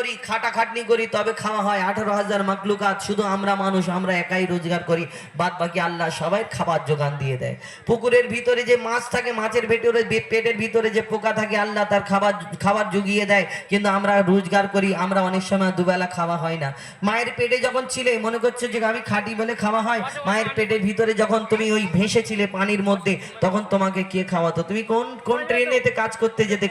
করি, খাটাখাটনি করি, তবে খাওয়া হয়। 18,000 মাখলুকাত, শুধু আমরা মানুষ, আমরা একাই রোজগার করি, বাদ বাকি আল্লাহ সবাই খাবার যোগান দিয়ে দেয়। পুকুরের ভিতরে যে মাছ থাকে, মাছের ভিতরে পেটের ভিতরে যে পোকা থাকে, আল্লাহ তার খাবার জুগিয়ে দেয়, কিন্তু আমরা রোজগার করি, আমরা অনেক সময় দুবেলা খাওয়া হয় না। মায়ের পেটে যখন ছিলে মনে করছো যে আমি খাঁটি বলে খাওয়া হয়, মায়ের পেটের ভিতরে যখন তুমি ওই ভেসেছিলে পানির মধ্যে, তখন তোমাকে কে খাওয়াতো? তুমি কোন ট্রেনেতে কাজ করতে যেতে,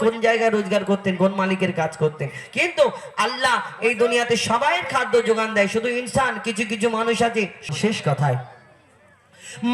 কোন জায়গায় রোজগার করতেন, কোন মালিকের কাজ করতেন? কিন্তু আল্লাহ এই দুনিয়াতে সবাইয়ের খাদ্য যোগান দেয়, শুধু ইনসান কিছু কিছু মানুষ আছে। শেষ কথায়,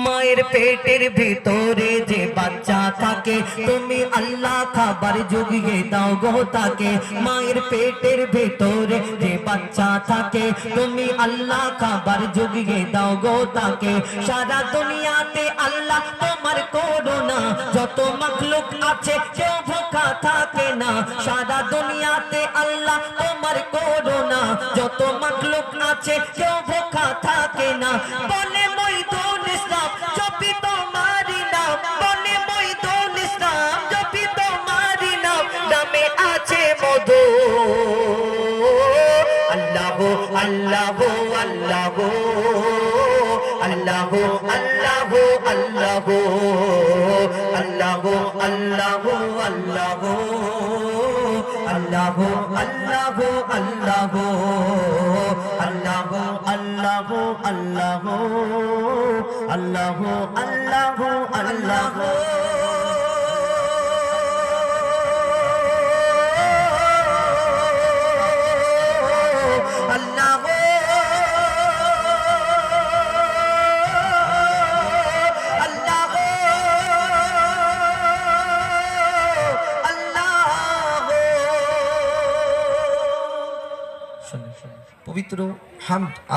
মায়ের পেটের ভিতরে যে বাচ্চা থাকে, তুমি আল্লাহ খাবার জুগিয়ে দাও গো তাকে। মায়ের পেটের ভিতরে যে বাচ্চা থাকে, তুমি আল্লাহ খাবার জুগিয়ে দাও গো তাকে। সারা দুনিয়াতে আল্লাহ তোমার করুণা, যত মাখলুক আছে কেউ ভোকা থাকে না। সারা দুনিয়াতে আল্লাহ তোমার করুণা, যত মাখলুক আছে কেউ ভোকা থাকে না। বলে মইদুল ইসলাম জপি তোমারি নাম, বলে মইদুল ইসলাম জপি তোমারি নাম, নামে আছে মধু। আল্লাহু আল্লাহু আল্লাহু আল্লাহু আল্লাহু আল্লাহু আল্লাহু আল্লাহু আল্লাহু আল্লাহু আল্লাহু আল্লাহু আল্লাহু আল্লাহু আল্লাহু আল্লাহু আল্লাহু আল্লাহু। পবিত্র হামদ আর